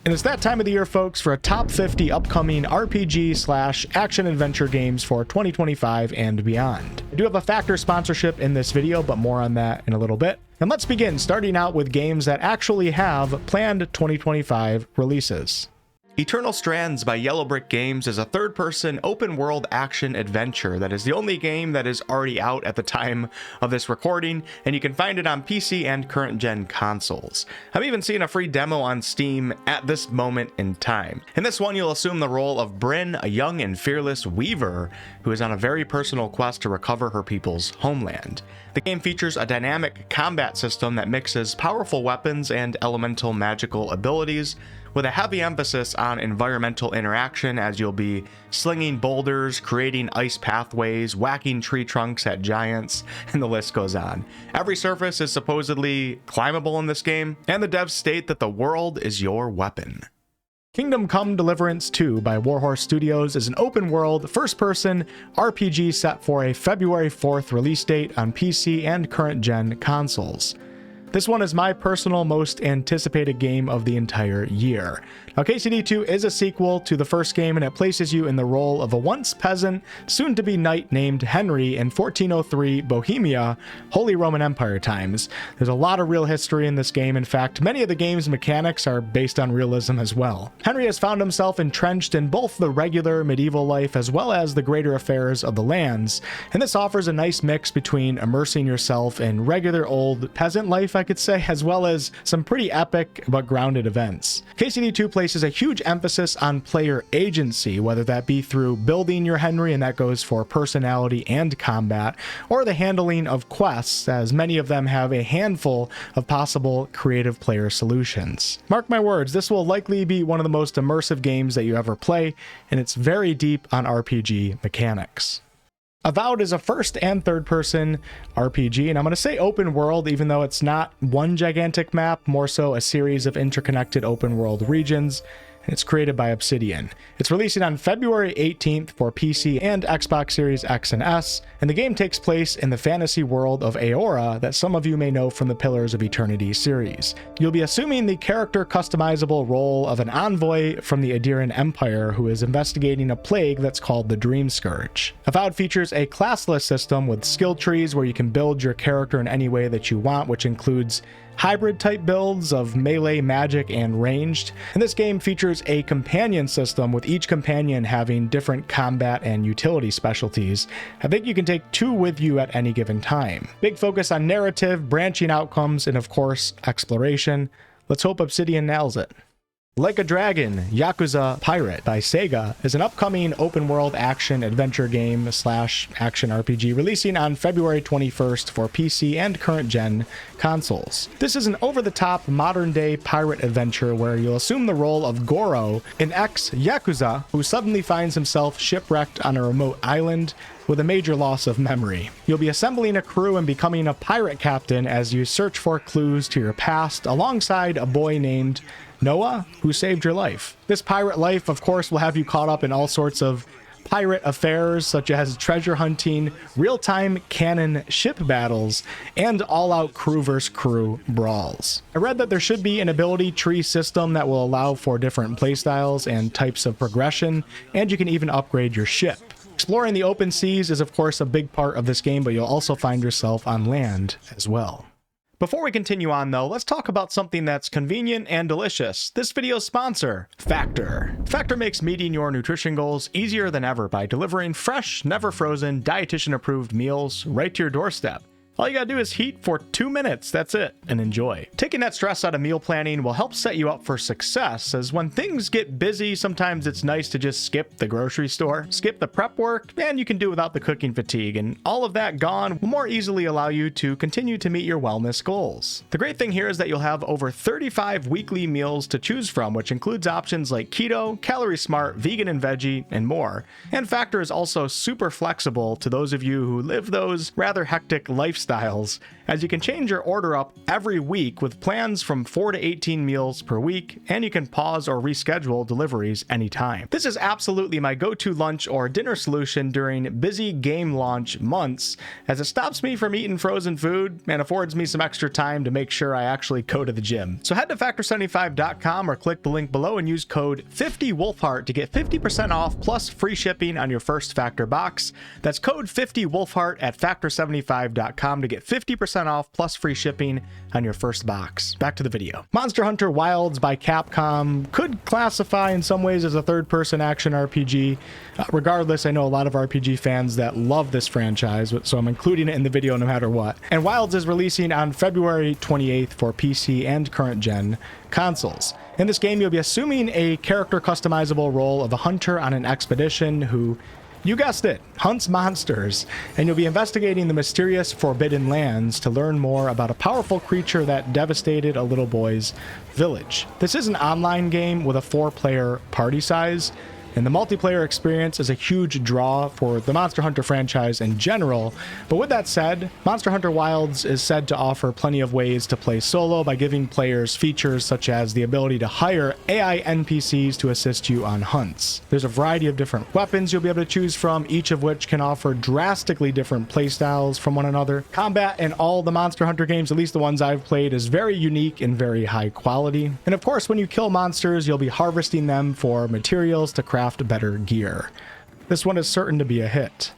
And it's that time of the year, folks, for a top 50 upcoming RPG/action-adventure games for 2025 and beyond. I do have a Factor sponsorship in this video, but more on that in a little bit. And let's begin, starting out with games that actually have planned 2025 releases. Eternal Strands by Yellow Brick Games is a third-person open-world action-adventure that is the only game that is already out at the time of this recording, and you can find it on PC and current-gen consoles. I've even seen a free demo on Steam at this moment in time. In this one, you'll assume the role of Bryn, a young and fearless weaver who is on a very personal quest to recover her people's homeland. The game features a dynamic combat system that mixes powerful weapons and elemental magical abilities, with a heavy emphasis on environmental interaction, as you'll be slinging boulders, creating ice pathways, whacking tree trunks at giants, and the list goes on. Every surface is supposedly climbable in this game, and the devs state that the world is your weapon. Kingdom Come: Deliverance II by Warhorse Studios is an open-world, first-person RPG set for a February 4th release date on PC and current-gen consoles. This one is my personal most anticipated game of the entire year. Now, KCD2 is a sequel to the first game, and it places you in the role of a once peasant, soon-to-be knight named Henry in 1403 Bohemia, Holy Roman Empire times. There's a lot of real history in this game. In fact, many of the game's mechanics are based on realism as well. Henry has found himself entrenched in both the regular medieval life as well as the greater affairs of the lands, and this offers a nice mix between immersing yourself in regular old peasant life, I could say, as well as some pretty epic but grounded events. KCD2 places a huge emphasis on player agency, whether that be through building your Henry, and that goes for personality and combat, or the handling of quests, as many of them have a handful of possible creative player solutions. Mark my words, this will likely be one of the most immersive games that you ever play, and it's very deep on RPG mechanics. Avowed is a first and third person RPG, and I'm going to say open world even though it's not one gigantic map, more so a series of interconnected open world regions, and it's created by Obsidian. It's releasing on February 18th for PC and Xbox Series X and S, and the game takes place in the fantasy world of Aora that some of you may know from the Pillars of Eternity series. You'll be assuming the character customizable role of an envoy from the Adirian Empire who is investigating a plague that's called the Dream Scourge. Avowed features a classless system with skill trees where you can build your character in any way that you want, which includes hybrid type builds of melee, magic, and ranged. And this game features a companion system, with each companion having different combat and utility specialties. I think you can take 2 with you at any given time. Big focus on narrative, branching outcomes, and of course, exploration. Let's hope Obsidian nails it. Like a Dragon, Yakuza Pirate by Sega is an upcoming open-world action-adventure game/action RPG releasing on February 21st for PC and current-gen consoles. This is an over-the-top, modern-day pirate adventure where you'll assume the role of Goro, an ex-Yakuza who suddenly finds himself shipwrecked on a remote island with a major loss of memory. You'll be assembling a crew and becoming a pirate captain as you search for clues to your past alongside a boy named Noah, who saved your life. This pirate life, of course, will have you caught up in all sorts of pirate affairs, such as treasure hunting, real-time canon ship battles, and all-out crew versus crew brawls. I read that there should be an ability tree system that will allow for different playstyles and types of progression, and you can even upgrade your ship. Exploring the open seas is, of course, a big part of this game, but you'll also find yourself on land as well. Before we continue on though, let's talk about something that's convenient and delicious. This video's sponsor, Factor. Factor makes meeting your nutrition goals easier than ever by delivering fresh, never frozen, dietitian approved meals right to your doorstep. All you gotta do is heat for 2 minutes, that's it, and enjoy. Taking that stress out of meal planning will help set you up for success, as when things get busy, sometimes it's nice to just skip the grocery store, skip the prep work, and you can do without the cooking fatigue, and all of that gone will more easily allow you to continue to meet your wellness goals. The great thing here is that you'll have over 35 weekly meals to choose from, which includes options like keto, calorie smart, vegan and veggie, and more. And Factor is also super flexible to those of you who live those rather hectic lifestyles styles, as you can change your order up every week with plans from 4 to 18 meals per week, and you can pause or reschedule deliveries anytime. This is absolutely my go-to lunch or dinner solution during busy game launch months, as it stops me from eating frozen food and affords me some extra time to make sure I actually go to the gym. So head to factor75.com or click the link below and use code 50wolfheart to get 50% off plus free shipping on your first Factor box. That's code 50wolfheart at factor75.com to get 50% off plus free shipping on your first box. Back to the video. Monster Hunter Wilds by Capcom could classify in some ways as a third-person action RPG. Regardless, I know a lot of RPG fans that love this franchise, so I'm including it in the video no matter what. And Wilds is releasing on February 28th for PC and current-gen consoles. In this game, you'll be assuming a character customizable role of a hunter on an expedition who, you guessed it, hunts monsters, and you'll be investigating the mysterious Forbidden Lands to learn more about a powerful creature that devastated a little boy's village. This is an online game with a 4-player party size, and the multiplayer experience is a huge draw for the Monster Hunter franchise in general. But with that said, Monster Hunter Wilds is said to offer plenty of ways to play solo by giving players features such as the ability to hire AI NPCs to assist you on hunts. There's a variety of different weapons you'll be able to choose from, each of which can offer drastically different playstyles from one another. Combat in all the Monster Hunter games, at least the ones I've played, is very unique and very high quality. And of course, when you kill monsters, you'll be harvesting them for materials to craft better gear. This one is certain to be a hit.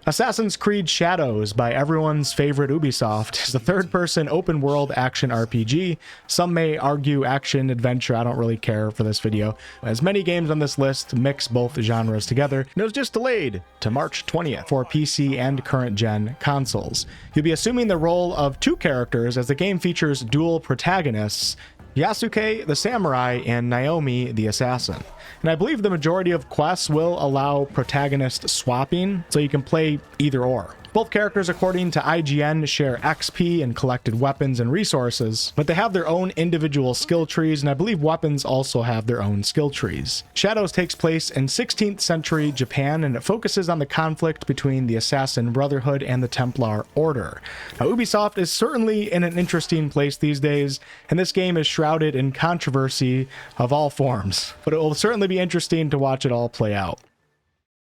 Assassin's Creed Shadows by everyone's favorite Ubisoft is a third-person open-world action RPG. Some may argue action-adventure, I don't really care for this video, as many games on this list mix both genres together, and it was just delayed to March 20th for PC and current-gen consoles. You'll be assuming the role of 2 characters as the game features dual protagonists, Yasuke the samurai and Naomi the assassin. And I believe the majority of quests will allow protagonist swapping, so you can play either or. Both characters, according to IGN, share XP and collected weapons and resources, but they have their own individual skill trees, and I believe weapons also have their own skill trees. Shadows takes place in 16th century Japan, and it focuses on the conflict between the Assassin Brotherhood and the Templar Order. Now, Ubisoft is certainly in an interesting place these days, and this game is shrouded in controversy of all forms, but it will certainly be interesting to watch it all play out.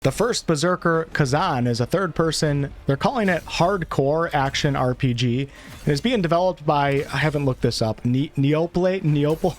The first Berserker, Khazan, is a third-person, they're calling it hardcore action RPG, and is being developed by, I haven't looked this up, Neopol,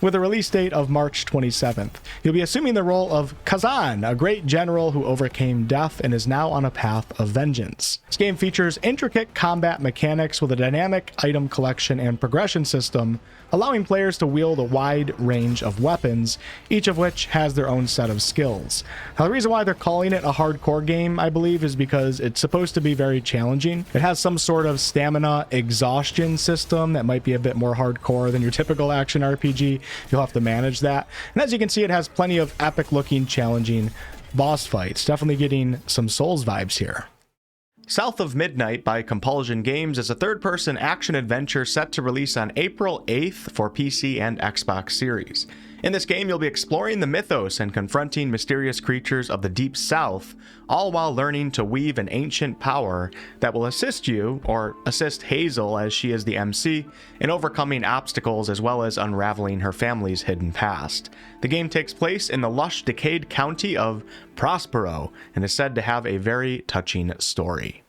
with a release date of March 27th. You'll be assuming the role of Khazan, a great general who overcame death and is now on a path of vengeance. This game features intricate combat mechanics with a dynamic item collection and progression system, allowing players to wield a wide range of weapons, each of which has their own set of skills. Now, the reason why they're calling it a hardcore game, I believe, is because it's supposed to be very challenging. It has some sort of stamina exhaustion system that might be a bit more hardcore than your typical action RPG. You'll have to manage that. And as you can see, it has plenty of epic-looking, challenging boss fights. Definitely getting some Souls vibes here. South of Midnight by Compulsion Games is a third-person action-adventure set to release on April 8th for PC and Xbox Series. In this game, you'll be exploring the mythos and confronting mysterious creatures of the Deep South, all while learning to weave an ancient power that will assist you, or assist Hazel as she is the MC, in overcoming obstacles as well as unraveling her family's hidden past. The game takes place in the lush, decayed county of Prospero and is said to have a very touching story.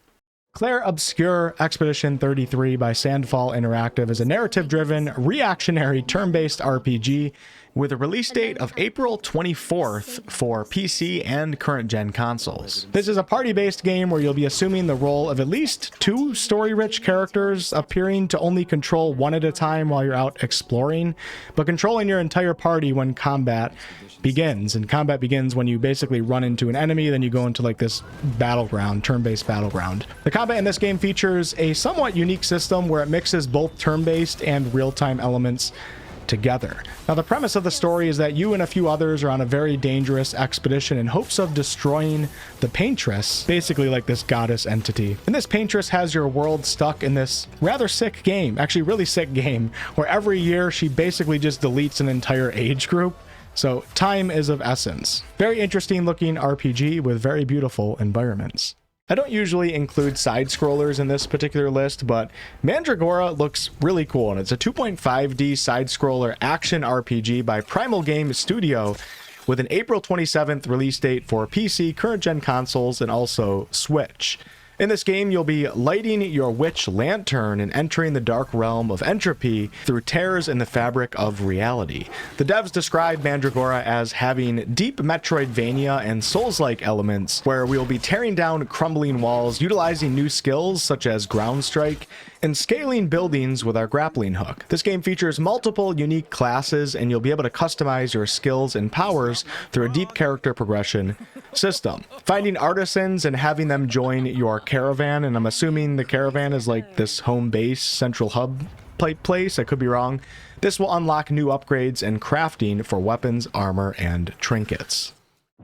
Clair Obscure Expedition 33 by Sandfall Interactive is a narrative-driven, reactionary, turn-based RPG with a release date of April 24th for PC and current-gen consoles. This is a party-based game where you'll be assuming the role of at least 2 story-rich characters, appearing to only control one at a time while you're out exploring, but controlling your entire party when combat begins. And combat begins when you basically run into an enemy, then you go into like this battleground, turn-based battleground. The combat in this game features a somewhat unique system where it mixes both turn-based and real-time elements together. Now, the premise of the story is that you and a few others are on a very dangerous expedition in hopes of destroying the Paintress, basically like this goddess entity. And this Paintress has your world stuck in this rather sick game, actually really sick game, where every year she basically just deletes an entire age group. So time is of essence. Very interesting looking RPG with very beautiful environments. I don't usually include side-scrollers in this particular list, but Mandragora looks really cool, and it's a 2.5D side-scroller action RPG by Primal Game Studio with an April 27th release date for PC, current-gen consoles, and also Switch. In this game, you'll be lighting your witch lantern and entering the dark realm of entropy through tears in the fabric of reality. The devs describe Mandragora as having deep Metroidvania and Souls-like elements, where we will be tearing down crumbling walls, utilizing new skills such as ground strike, and scaling buildings with our grappling hook. This game features multiple unique classes, and you'll be able to customize your skills and powers through a deep character progression system. Finding artisans and having them join your caravan, and I'm assuming the caravan is like this home base, central hub place, I could be wrong. This will unlock new upgrades and crafting for weapons, armor, and trinkets.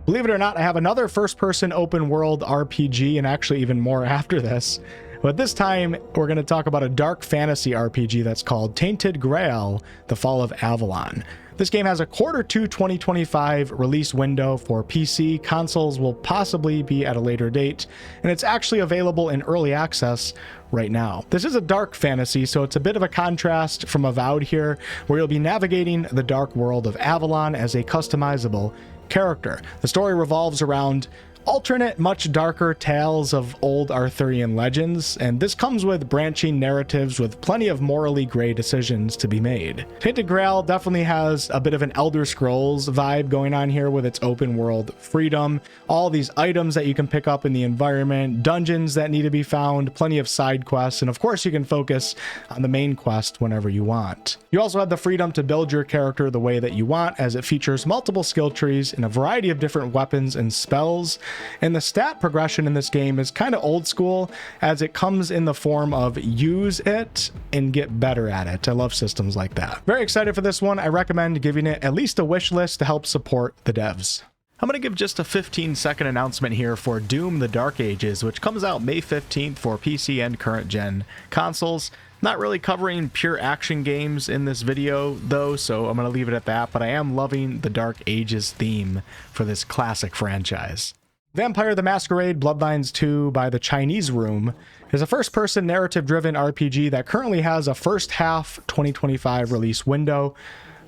Believe it or not, I have another first-person open-world RPG, and actually even more after this. But this time, we're going to talk about a dark fantasy RPG that's called Tainted Grail, The Fall of Avalon. This game has a Q2 2025 release window for PC. Consoles will possibly be at a later date, and it's actually available in early access right now. This is a dark fantasy, so it's a bit of a contrast from Avowed here, where you'll be navigating the dark world of Avalon as a customizable character. The story revolves around alternate, much darker tales of old Arthurian legends, and this comes with branching narratives with plenty of morally gray decisions to be made. Tainted Grail definitely has a bit of an Elder Scrolls vibe going on here with its open world freedom, all these items that you can pick up in the environment, dungeons that need to be found, plenty of side quests, and of course you can focus on the main quest whenever you want. You also have the freedom to build your character the way that you want, as it features multiple skill trees and a variety of different weapons and spells. And the stat progression in this game is kind of old school, as it comes in the form of use it and get better at it. I love systems like that. Very excited for this one. I recommend giving it at least a wish list to help support the devs. I'm going to give just a 15-second announcement here for Doom: The Dark Ages, which comes out May 15th for PC and current-gen consoles. Not really covering pure action games in this video, though, so I'm going to leave it at that, but I am loving the Dark Ages theme for this classic franchise. Vampire the Masquerade Bloodlines 2 by the Chinese Room is a first-person narrative-driven RPG that currently has a first-half 2025 release window.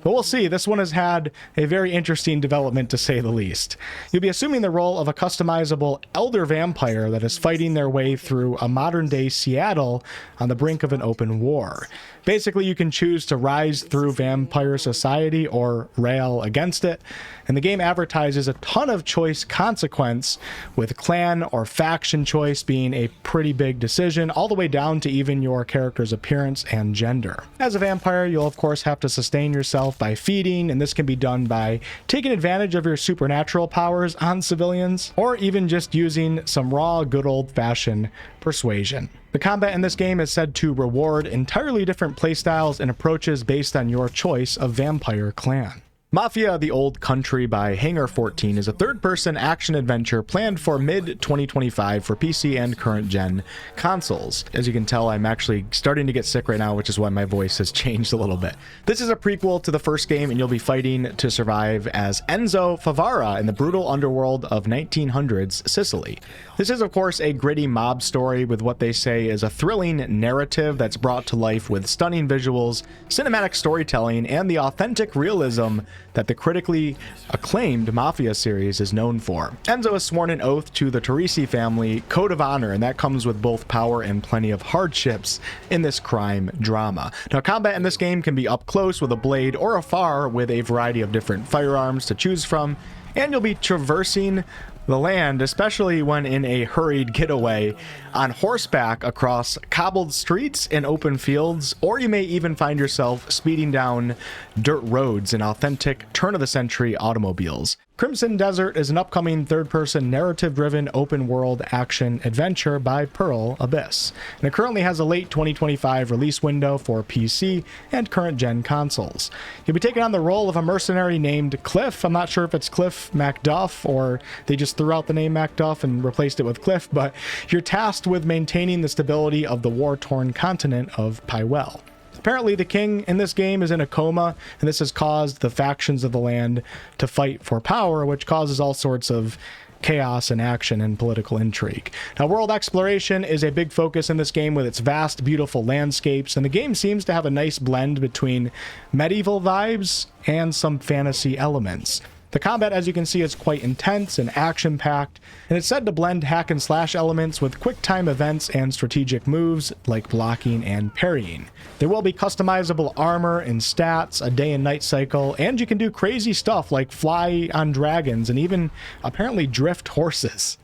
But we'll see, this one has had a very interesting development to say the least. You'll be assuming the role of a customizable elder vampire that is fighting their way through a modern-day Seattle on the brink of an open war. Basically, you can choose to rise through vampire society or rail against it, and the game advertises a ton of choice consequence, with clan or faction choice being a pretty big decision, all the way down to even your character's appearance and gender. As a vampire, you'll of course have to sustain yourself by feeding, and this can be done by taking advantage of your supernatural powers on civilians, or even just using some raw, good old-fashioned persuasion. The combat in this game is said to reward entirely different playstyles and approaches based on your choice of vampire clan. Mafia: The Old Country by Hangar 14 is a third-person action-adventure planned for mid-2025 for PC and current-gen consoles. As you can tell, I'm actually starting to get sick right now, which is why my voice has changed a little bit. This is a prequel to the first game, and you'll be fighting to survive as Enzo Favara in the brutal underworld of 1900s Sicily. This is, of course, a gritty mob story with what they say is a thrilling narrative that's brought to life with stunning visuals, cinematic storytelling, and the authentic realism that the critically acclaimed Mafia series is known for. Enzo has sworn an oath to the Teresi family code of honor, and that comes with both power and plenty of hardships in this crime drama. Now, combat in this game can be up close with a blade or afar with a variety of different firearms to choose from, and you'll be traversing the land, especially when in a hurried getaway, on horseback across cobbled streets and open fields, or you may even find yourself speeding down dirt roads in authentic turn-of-the-century automobiles. Crimson Desert is an upcoming third-person narrative-driven open-world action adventure by Pearl Abyss, and it currently has a late 2025 release window for PC and current-gen consoles. You'll be taking on the role of a mercenary named Cliff. I'm not sure if it's Cliff MacDuff or they just threw out the name MacDuff and replaced it with Cliff, but you're tasked with maintaining the stability of the war-torn continent of Pywell. Apparently, the king in this game is in a coma, and this has caused the factions of the land to fight for power, which causes all sorts of chaos and action and political intrigue. Now, world exploration is a big focus in this game with its vast, beautiful landscapes, and the game seems to have a nice blend between medieval vibes and some fantasy elements. The combat, as you can see, is quite intense and action-packed, and it's said to blend hack-and-slash elements with quick-time events and strategic moves like blocking and parrying. There will be customizable armor and stats, a day and night cycle, and you can do crazy stuff like fly on dragons and even apparently drift horses.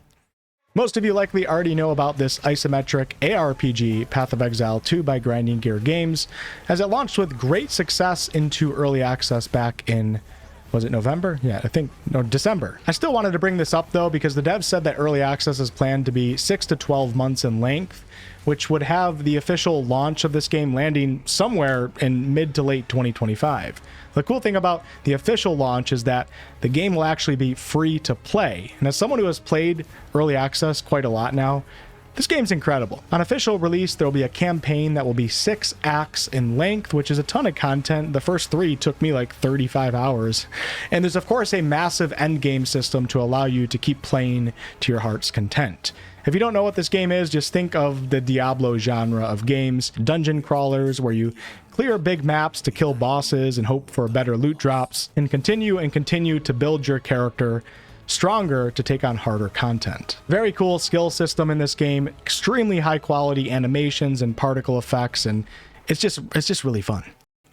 Most of you likely already know about this isometric ARPG, Path of Exile 2 by Grinding Gear Games, as it launched with great success into early access back in, was it November? Yeah, I think, no, December. I still wanted to bring this up though, because the devs said that early access is planned to be 6 to 12 months in length, which would have the official launch of this game landing somewhere in mid to late 2025. The cool thing about the official launch is that the game will actually be free to play. And as someone who has played early access quite a lot now, this game's incredible. On official release, there will be a campaign that will be 6 acts in length, which is a ton of content. The first 3 took me like 35 hours. And there's of course a massive endgame system to allow you to keep playing to your heart's content. If you don't know what this game is, just think of the Diablo genre of games, dungeon crawlers where you clear big maps to kill bosses and hope for better loot drops, and continue to build your character stronger to take on harder content. Very cool skill system in this game, extremely high quality animations and particle effects, and it's just really fun.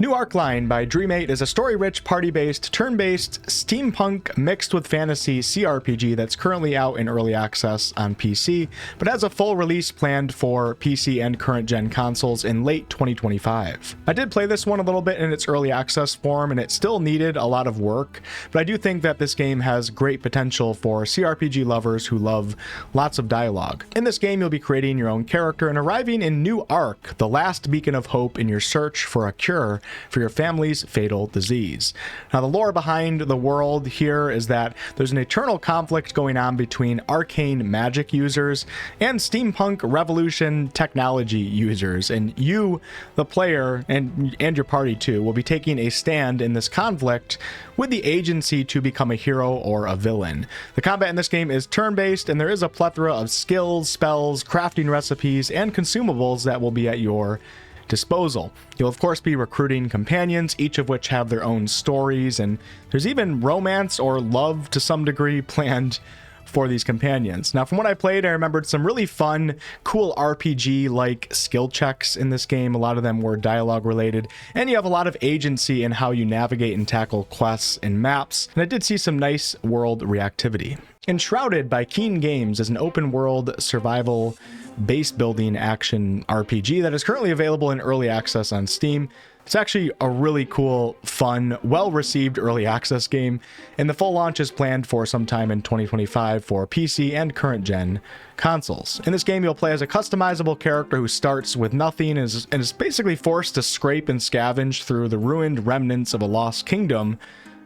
New Arcline by Dream8 is a story-rich, party-based, turn-based, steampunk mixed with fantasy CRPG that's currently out in early access on PC, but has a full release planned for PC and current-gen consoles in late 2025. I did play this one a little bit in its early access form, and it still needed a lot of work, but I do think that this game has great potential for CRPG lovers who love lots of dialogue. In this game, you'll be creating your own character and arriving in New Ark, the last beacon of hope in your search for a cure for your family's fatal disease. Now, the lore behind the world here is that there's an eternal conflict going on between arcane magic users and steampunk revolution technology users, and you, the player, and your party too, will be taking a stand in this conflict with the agency to become a hero or a villain. The combat in this game is turn-based, and there is a plethora of skills, spells, crafting recipes, and consumables that will be at your disposal. You'll of course be recruiting companions, each of which have their own stories, and there's even romance or love to some degree planned for these companions. Now, from what I played, I remembered some really fun, cool RPG-like skill checks in this game. A lot of them were dialogue related, and you have a lot of agency in how you navigate and tackle quests and maps, and I did see some nice world reactivity. Enshrouded by Keen Games is an open-world survival base building action RPG that is currently available in early access on Steam. It's actually a really cool, fun, well-received early access game, and the full launch is planned for sometime in 2025 for PC and current-gen consoles. In this game, you'll play as a customizable character who starts with nothing and is basically forced to scrape and scavenge through the ruined remnants of a lost kingdom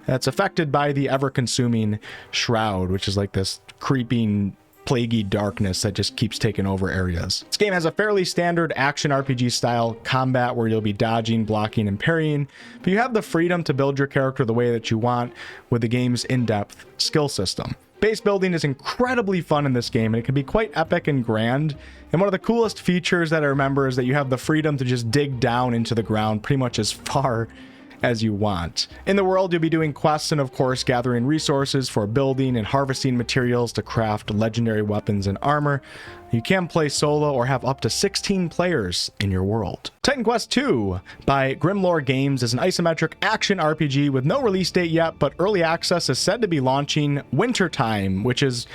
that's affected by the ever-consuming Shroud, which is like this creeping, plaguey darkness that just keeps taking over areas. This game has a fairly standard action RPG style combat where you'll be dodging, blocking, and parrying, but you have the freedom to build your character the way that you want with the game's in-depth skill system. Base building is incredibly fun in this game, and it can be quite epic and grand. And one of the coolest features that I remember is that you have the freedom to just dig down into the ground pretty much as far as you want. In the world, you'll be doing quests and of course gathering resources for building and harvesting materials to craft legendary weapons and armor. You can play solo or have up to 16 players in your world. Titan Quest II by Grimlore Games is an isometric action RPG with no release date yet, but early access is said to be launching wintertime, which is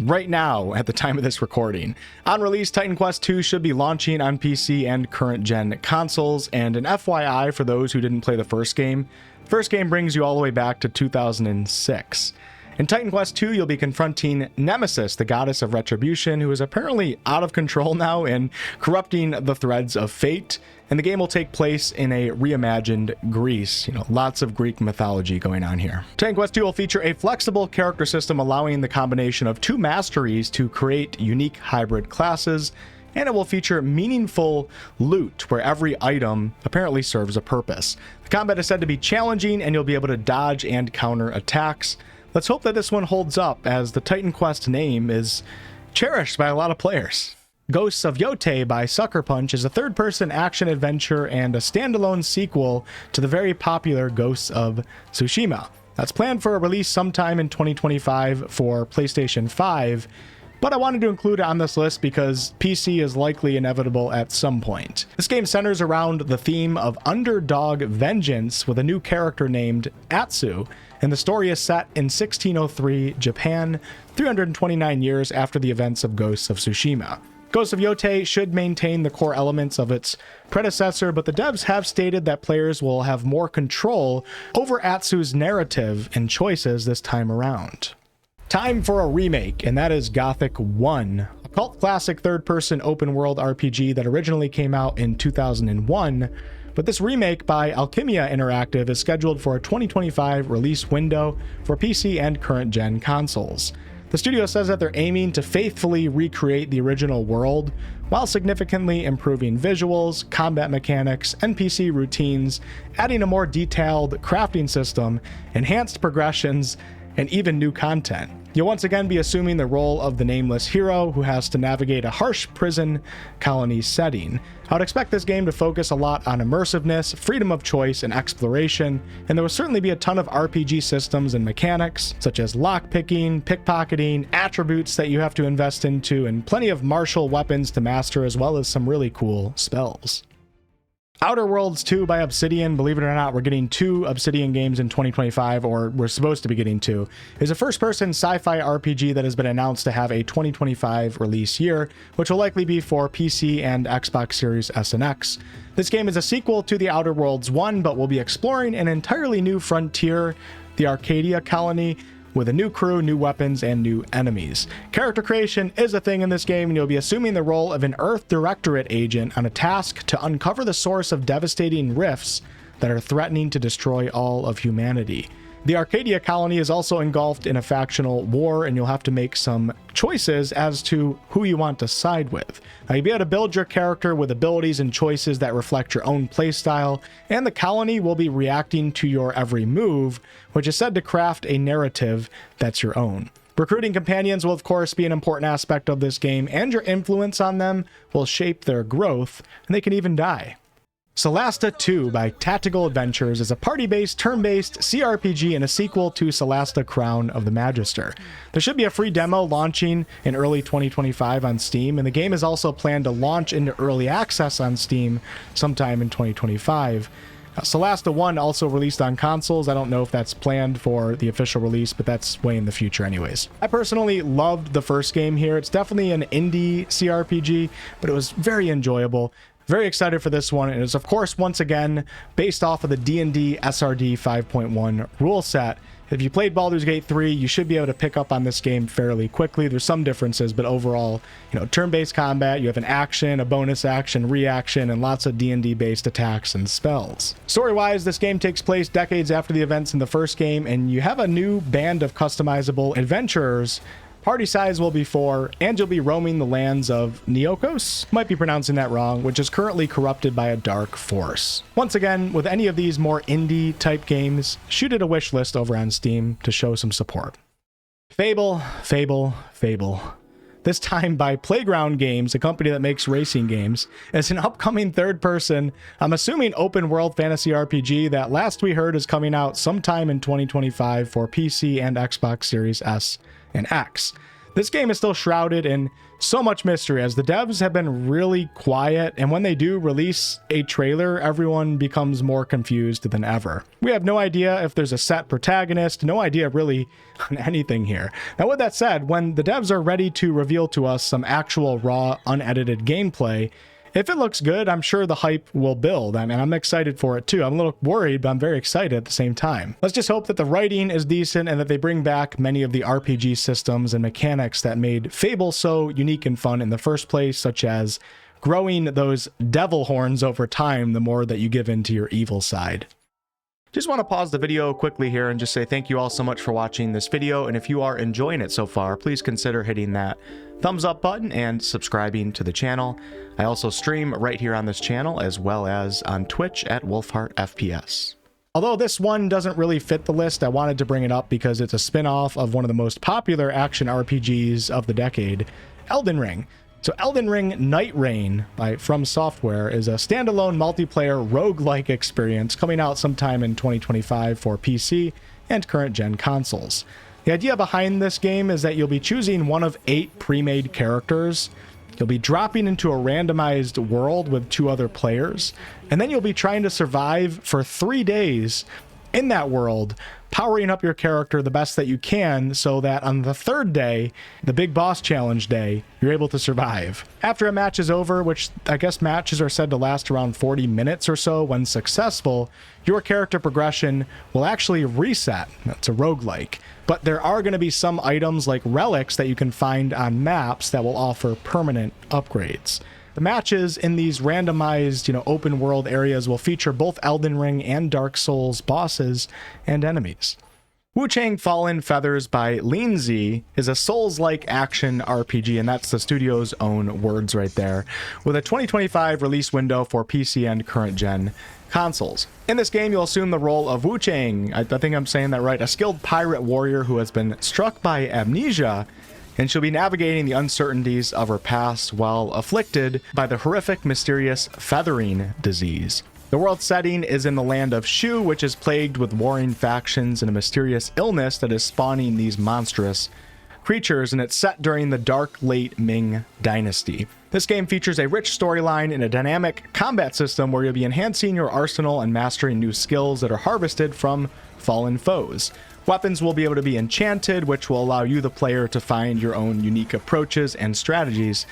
right now at the time of this recording. On release, Titan Quest II should be launching on PC and current-gen consoles, and an FYI for those who didn't play the first game brings you all the way back to 2006. In Titan Quest II, you'll be confronting Nemesis, the goddess of retribution, who is apparently out of control now and corrupting the threads of fate. And the game will take place in a reimagined Greece. Lots of Greek mythology going on here. Titan Quest II will feature a flexible character system allowing the combination of 2 masteries to create unique hybrid classes, and it will feature meaningful loot where every item apparently serves a purpose. The combat is said to be challenging, and you'll be able to dodge and counter attacks. Let's hope that this one holds up, as the Titan Quest name is cherished by a lot of players. Ghosts of Yotei by Sucker Punch is a third-person action-adventure and a standalone sequel to the very popular Ghosts of Tsushima. That's planned for a release sometime in 2025 for PlayStation 5, but I wanted to include it on this list because PC is likely inevitable at some point. This game centers around the theme of underdog vengeance with a new character named Atsu, and the story is set in 1603 Japan, 329 years after the events of Ghosts of Tsushima. Ghosts of Yotei should maintain the core elements of its predecessor, but the devs have stated that players will have more control over Atsu's narrative and choices this time around. Time for a remake, and that is Gothic 1, a cult classic third-person open-world RPG that originally came out in 2001, but this remake by Alchemia Interactive is scheduled for a 2025 release window for PC and current-gen consoles. The studio says that they're aiming to faithfully recreate the original world while significantly improving visuals, combat mechanics, NPC routines, adding a more detailed crafting system, enhanced progressions, and even new content. You'll once again be assuming the role of the nameless hero who has to navigate a harsh prison colony setting. I would expect this game to focus a lot on immersiveness, freedom of choice, and exploration, and there will certainly be a ton of RPG systems and mechanics, such as lockpicking, pickpocketing, attributes that you have to invest into, and plenty of martial weapons to master, as well as some really cool spells. Outer Worlds 2 by Obsidian, believe it or not, we're getting 2 Obsidian games in 2025, or we're supposed to be getting 2, is a first-person sci-fi RPG that has been announced to have a 2025 release year, which will likely be for PC and Xbox Series S and X. This game is a sequel to The Outer Worlds 1, but will be exploring an entirely new frontier, the Arcadia colony, with a new crew, new weapons, and new enemies. Character creation is a thing in this game, and you'll be assuming the role of an Earth Directorate agent on a task to uncover the source of devastating rifts that are threatening to destroy all of humanity. The Arcadia colony is also engulfed in a factional war, and you'll have to make some choices as to who you want to side with. Now, you'll be able to build your character with abilities and choices that reflect your own playstyle, and the colony will be reacting to your every move, which is said to craft a narrative that's your own. Recruiting companions will of course be an important aspect of this game, and your influence on them will shape their growth, and they can even die. Solasta II by Tactical Adventures is a party-based, turn-based CRPG and a sequel to Solasta Crown of the Magister. There should be a free demo launching in early 2025 on Steam, and the game is also planned to launch into early access on Steam sometime in 2025. Solasta 1 also released on consoles. I don't know if that's planned for the official release, but that's way in the future anyways. I personally loved the first game here. It's definitely an indie CRPG, but it was very enjoyable. Very excited for this one, and it's of course once again based off of the D&D SRD 5.1 rule set. If you played Baldur's Gate 3, you should be able to pick up on this game fairly quickly. There's some differences, but overall, turn-based combat, you have an action, a bonus action, reaction, and lots of D&D based attacks and spells. Story-wise, this game takes place decades after the events in the first game, and you have a new band of customizable adventurers. Party size will be 4, and you'll be roaming the lands of Neokos, might be pronouncing that wrong, which is currently corrupted by a dark force. Once again, with any of these more indie type games, shoot at a wish list over on Steam to show some support. Fable, Fable, Fable. This time by Playground Games, a company that makes racing games, as an upcoming third-person, I'm assuming open-world fantasy RPG that last we heard is coming out sometime in 2025 for PC and Xbox Series S and X. This game is still shrouded in so much mystery, as the devs have been really quiet, and when they do release a trailer, everyone becomes more confused than ever. We have no idea if there's a set protagonist, no idea really on anything here. Now with that said, when the devs are ready to reveal to us some actual raw, unedited gameplay, if it looks good, I'm sure the hype will build. I mean, I'm excited for it too. I'm a little worried, but I'm very excited at the same time. Let's just hope that the writing is decent and that they bring back many of the RPG systems and mechanics that made Fable so unique and fun in the first place, such as growing those devil horns over time the more that you give into your evil side. Just want to pause the video quickly here and just say thank you all so much for watching this video, and if you are enjoying it so far, please consider hitting that thumbs up button and subscribing to the channel. I also stream right here on this channel as well as on Twitch at WolfheartFPS. Although this one doesn't really fit the list, I wanted to bring it up because it's a spin-off of one of the most popular action RPGs of the decade, Elden Ring. So Elden Ring Nightreign by From Software is a standalone multiplayer roguelike experience coming out sometime in 2025 for PC and current-gen consoles. The idea behind this game is that you'll be choosing one of 8 pre-made characters. You'll be dropping into a randomized world with 2 other players, and then you'll be trying to survive for 3 days in that world, powering up your character the best that you can so that on the 3rd day, the big boss challenge day, you're able to survive. After a match is over, which I guess matches are said to last around 40 minutes or so when successful, your character progression will actually reset. It's a roguelike. But there are going to be some items like relics that you can find on maps that will offer permanent upgrades. The matches in these randomized, open world areas will feature both Elden Ring and Dark Souls bosses and enemies. Wuchang Fallen Feathers by Lindsay is a Souls-like action RPG, and that's the studio's own words right there, with a 2025 release window for PC and current-gen consoles. In this game, you'll assume the role of Wuchang, I think I'm saying that right, a skilled pirate warrior who has been struck by amnesia, and she'll be navigating the uncertainties of her past while afflicted by the horrific, mysterious feathering disease. The world setting is in the land of Shu, which is plagued with warring factions and a mysterious illness that is spawning these monstrous creatures, and it's set during the dark late Ming dynasty. This game features a rich storyline and a dynamic combat system where you'll be enhancing your arsenal and mastering new skills that are harvested from fallen foes. Weapons will be able to be enchanted, which will allow you, the player, to find your own unique approaches and strategies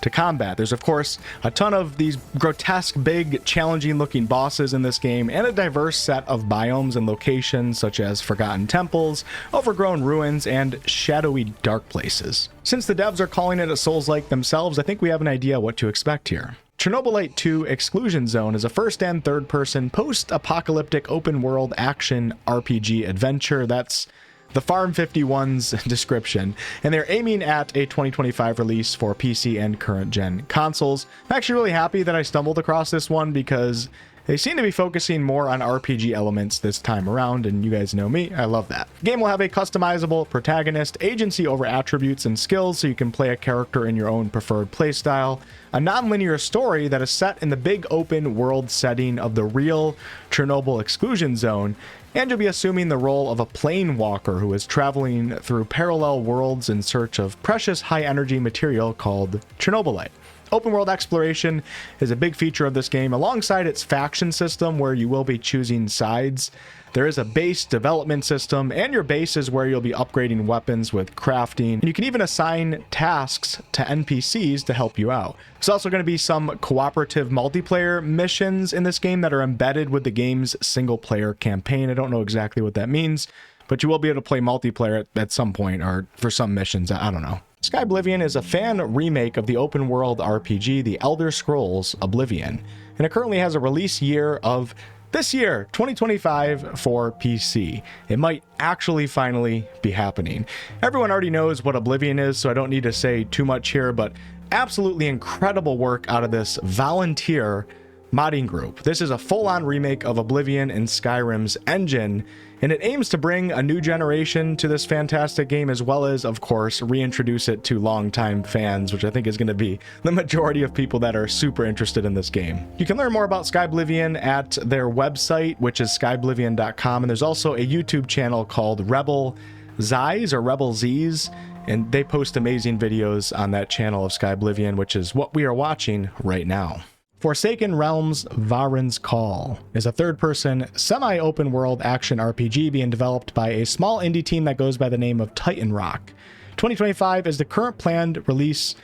to combat. There's, of course, a ton of these grotesque, big, challenging-looking bosses in this game, and a diverse set of biomes and locations, such as forgotten temples, overgrown ruins, and shadowy dark places. Since the devs are calling it a Souls-like themselves, I think we have an idea what to expect here. Chernobylite II Exclusion Zone is a first and third person post-apocalyptic open world action RPG adventure. That's the Farm 51's description, and they're aiming at a 2025 release for PC and current gen consoles. I'm actually really happy that I stumbled across this one because they seem to be focusing more on RPG elements this time around, and you guys know me, I love that. The game will have a customizable protagonist, agency over attributes and skills, so you can play a character in your own preferred playstyle, a non-linear story that is set in the big open world setting of the real Chernobyl exclusion zone, and you'll be assuming the role of a plane walker who is traveling through parallel worlds in search of precious high-energy material called Chernobylite. Open world exploration is a big feature of this game, alongside its faction system where you will be choosing sides. There is a base development system, and your base is where you'll be upgrading weapons with crafting, and you can even assign tasks to NPCs to help you out. There's also going to be some cooperative multiplayer missions in this game that are embedded with the game's single-player campaign. I don't know exactly what that means, but you will be able to play multiplayer at some point, or for some missions, I don't know. Skyblivion is a fan remake of the open world RPG The Elder Scrolls Oblivion, and it currently has a release year of this year, 2025, for PC. It might actually finally be happening. Everyone already knows what Oblivion is, so I don't need to say too much here, but absolutely incredible work out of this volunteer modding group. This is a full-on remake of Oblivion in Skyrim's engine, and it aims to bring a new generation to this fantastic game, as well as, of course, reintroduce it to longtime fans, which I think is going to be the majority of people that are super interested in this game. You can learn more about Skyblivion at their website, which is skyblivion.com, and there's also a YouTube channel called Rebel Z's or Rebel Z's, and they post amazing videos on that channel of Skyblivion, which is what we are watching right now. Forsaken Realms Vahrin's Call is a third-person, semi-open world action RPG being developed by a small indie team that goes by the name of Titan Rock. 2025 is the current planned release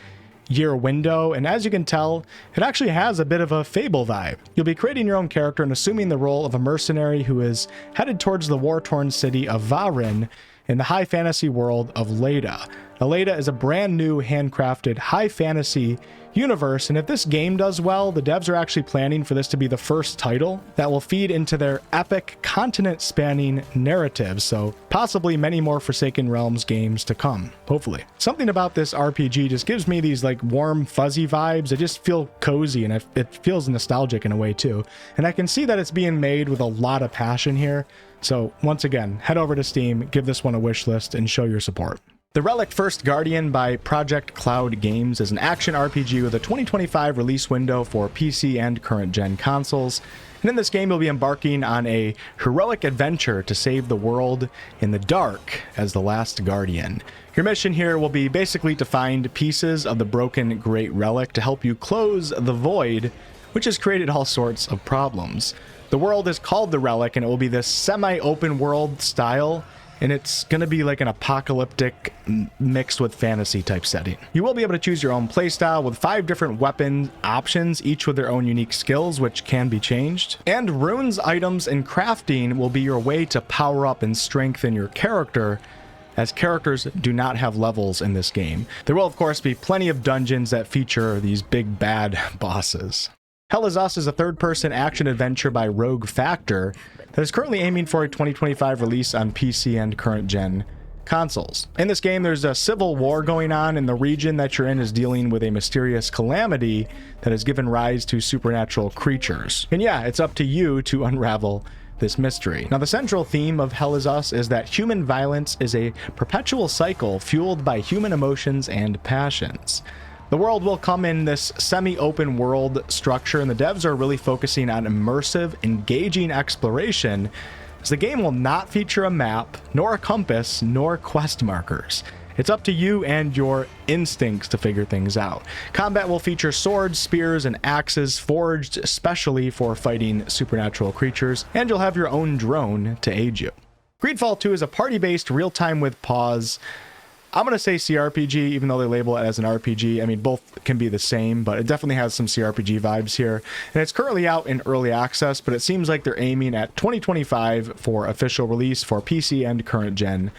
year window, and as you can tell, it actually has a bit of a Fable vibe. You'll be creating your own character and assuming the role of a mercenary who is headed towards the war-torn city of Vahrin in the high fantasy world of Leda. Aleda is a brand new handcrafted high fantasy universe, and if this game does well, the devs are actually planning for this to be the first title that will feed into their epic continent-spanning narrative, so possibly many more Forsaken Realms games to come, hopefully. Something about this RPG just gives me these like warm, fuzzy vibes. I just feel cozy, and it feels nostalgic in a way too. And I can see that it's being made with a lot of passion here, so once again, head over to Steam, give this one a wish list, and show your support. The Relic First Guardian by Project Cloud Games is an action RPG with a 2025 release window for PC and current-gen consoles. And in this game, you'll be embarking on a heroic adventure to save the world in the dark as the last Guardian. Your mission here will be basically to find pieces of the broken Great Relic to help you close the void, which has created all sorts of problems. The world is called the Relic, and it will be this semi-open world style, and it's going to be like an apocalyptic mixed with fantasy type setting. You will be able to choose your own playstyle with 5 different weapon options, each with their own unique skills, which can be changed. And runes, items, and crafting will be your way to power up and strengthen your character, as characters do not have levels in this game. There will, of course, be plenty of dungeons that feature these big bad bosses. Hell Is Us is a third-person action-adventure by Rogue Factor that is currently aiming for a 2025 release on PC and current-gen consoles. In this game, there's a civil war going on, and the region that you're in is dealing with a mysterious calamity that has given rise to supernatural creatures. And yeah, it's up to you to unravel this mystery. Now, the central theme of Hell Is Us is that human violence is a perpetual cycle fueled by human emotions and passions. The world will come in this semi-open world structure, and the devs are really focusing on immersive, engaging exploration, as the game will not feature a map, nor a compass, nor quest markers. It's up to you and your instincts to figure things out. Combat will feature swords, spears, and axes forged especially for fighting supernatural creatures, and you'll have your own drone to aid you. Greedfall II is a party-based real-time with pause. I'm going to say CRPG, even though they label it as an RPG. I mean, both can be the same, but it definitely has some CRPG vibes here. And it's currently out in early access, but it seems like they're aiming at 2025 for official release for PC and current-gen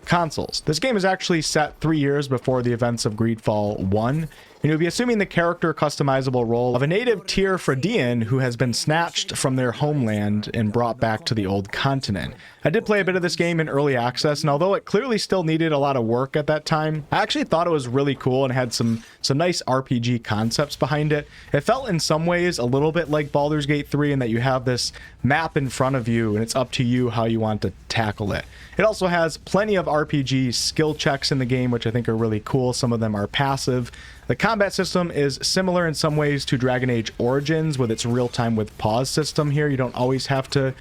consoles. This game is actually set 3 years before the events of Greedfall 1, and you'll be assuming the character customizable role of a native Tyr Fredian who has been snatched from their homeland and brought back to the old continent. I did play a bit of this game in early access, and although it clearly still needed a lot of work at that time, I actually thought it was really cool and had some nice RPG concepts behind it. It felt in some ways a little bit like Baldur's Gate 3 in that you have this map in front of you, and it's up to you how you want to tackle it. It also has plenty of RPG skill checks in the game, which I think are really cool. Some of them are passive. The combat system is similar in some ways to Dragon Age Origins with its real-time with pause system here. You don't always have to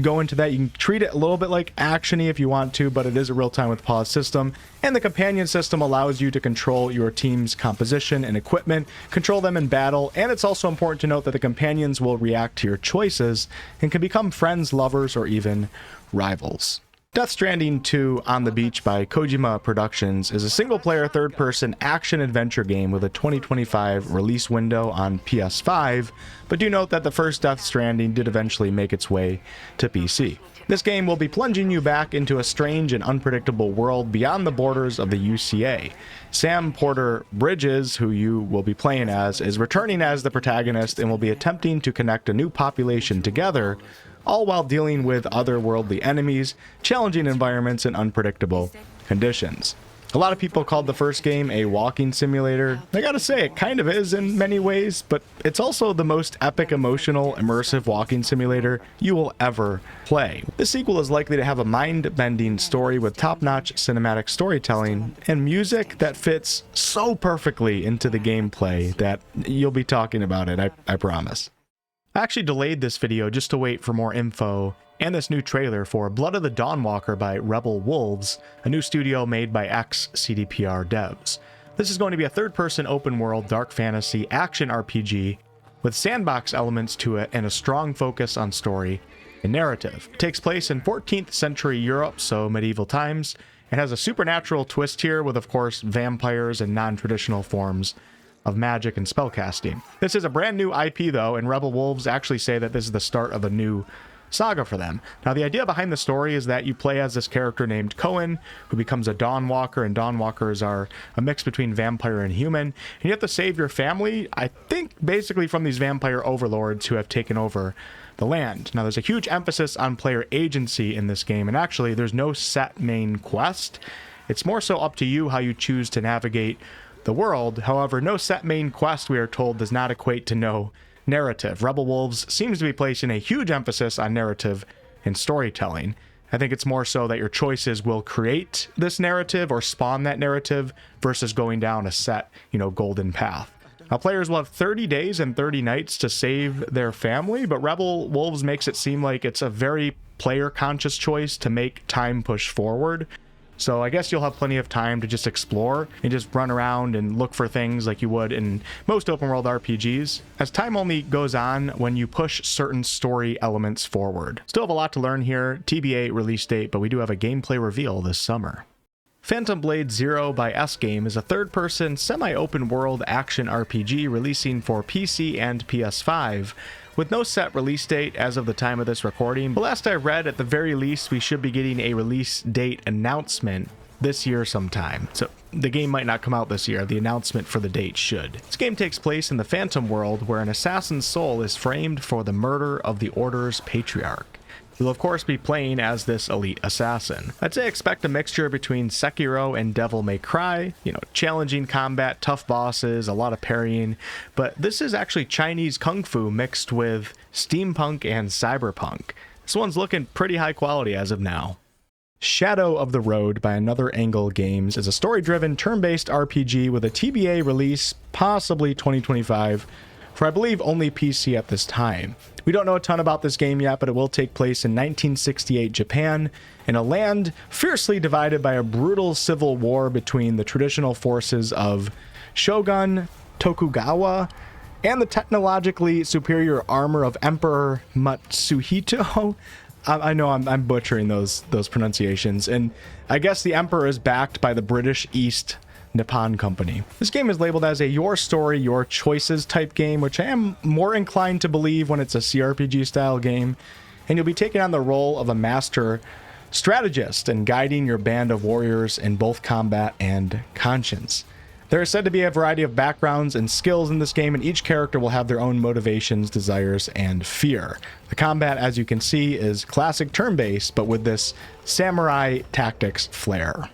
go into that. You can treat it a little bit like action-y if you want to, but it is a real-time with pause system. And the companion system allows you to control your team's composition and equipment, control them in battle, and it's also important to note that the companions will react to your choices and can become friends, lovers, or even rivals. Death Stranding 2 On the Beach by Kojima Productions is a single-player third-person action-adventure game with a 2025 release window on PS5, but do note that the first Death Stranding did eventually make its way to PC. This game will be plunging you back into a strange and unpredictable world beyond the borders of the UCA. Sam Porter Bridges, who you will be playing as, is returning as the protagonist and will be attempting to connect a new population together, all while dealing with otherworldly enemies, challenging environments, and unpredictable conditions. A lot of people called the first game a walking simulator. I gotta say, it kind of is in many ways, but it's also the most epic, emotional, immersive walking simulator you will ever play. This sequel is likely to have a mind-bending story with top-notch cinematic storytelling and music that fits so perfectly into the gameplay that you'll be talking about it, I promise. I actually delayed this video just to wait for more info and this new trailer for Blood of the Dawnwalker by Rebel Wolves, a new studio made by ex-CDPR devs. This is going to be a third-person open-world dark fantasy action RPG with sandbox elements to it and a strong focus on story and narrative. It takes place in 14th century Europe, so medieval times. It has a supernatural twist here with, of course, vampires and non-traditional forms of magic and spellcasting. This is a brand new IP though, and Rebel Wolves actually say that this is the start of a new saga for them. Now, the idea behind the story is that you play as this character named Cohen, who becomes a Dawnwalker, and Dawnwalkers are a mix between vampire and human, and you have to save your family, I think, basically from these vampire overlords who have taken over the land. Now, there's a huge emphasis on player agency in this game, and actually, there's no set main quest. It's more so up to you how you choose to navigate the world. However, no set main quest, we are told, does not equate to no narrative. Rebel Wolves seems to be placing a huge emphasis on narrative and storytelling. I think it's more so that your choices will create this narrative or spawn that narrative versus going down a set, golden path. Now, players will have 30 days and 30 nights to save their family, but Rebel Wolves makes it seem like it's a very player-conscious choice to make time push forward. So I guess you'll have plenty of time to just explore and just run around and look for things like you would in most open world RPGs, as time only goes on when you push certain story elements forward. Still have a lot to learn here, TBA release date, but we do have a gameplay reveal this summer. Phantom Blade Zero by S-Game is a third-person, semi-open world action RPG releasing for PC and PS5, with no set release date as of the time of this recording. But last I read, at the very least, we should be getting a release date announcement this year sometime. So the game might not come out this year, the announcement for the date should. This game takes place in the Phantom world, where an assassin's soul is framed for the murder of the Order's patriarch. You'll of course be playing as this elite assassin. I'd say expect a mixture between Sekiro and Devil May Cry, challenging combat, tough bosses, a lot of parrying, but this is actually Chinese Kung Fu mixed with steampunk and cyberpunk. This one's looking pretty high quality as of now. Shadow of the Road by Another Angle Games is a story-driven, turn-based RPG with a TBA release, possibly 2025, for I believe only PC at this time. We don't know a ton about this game yet, but it will take place in 1968 Japan, in a land fiercely divided by a brutal civil war between the traditional forces of Shogun Tokugawa and the technologically superior armor of Emperor Matsuhito. I know I'm butchering those pronunciations, and I guess the Emperor is backed by the British East Nippon Company. This game is labeled as a your story, your choices type game, which I am more inclined to believe when it's a CRPG style game, and you'll be taking on the role of a master strategist and guiding your band of warriors in both combat and conscience. There is said to be a variety of backgrounds and skills in this game, and each character will have their own motivations, desires, and fear. The combat, as you can see, is classic turn-based, but with this samurai tactics flair.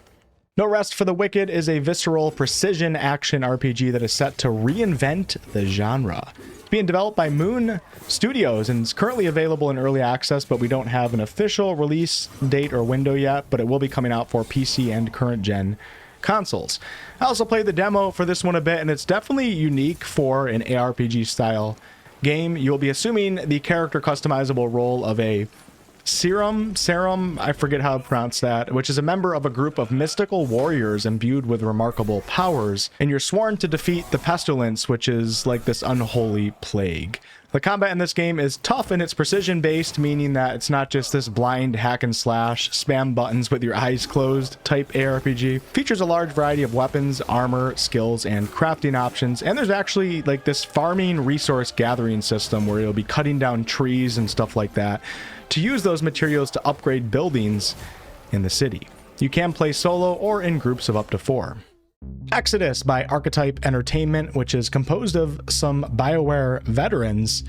No Rest for the Wicked is a visceral precision action RPG that is set to reinvent the genre. It's being developed by Moon Studios and is currently available in early access, but we don't have an official release date or window yet, but it will be coming out for PC and current gen consoles. I also played the demo for this one a bit, and it's definitely unique for an ARPG style game. You'll be assuming the character customizable role of a Serum, I forget how to pronounce that, which is a member of a group of mystical warriors imbued with remarkable powers, and you're sworn to defeat the pestilence, which is like this unholy plague. The combat in this game is tough and it's precision based, meaning that it's not just this blind hack and slash, spam buttons with your eyes closed type ARPG. Features a large variety of weapons, armor, skills, and crafting options, and there's actually like this farming resource gathering system where you'll be cutting down trees and stuff like that to use those materials to upgrade buildings in the city. You can play solo or in groups of up to 4. Exodus by Archetype Entertainment, which is composed of some BioWare veterans,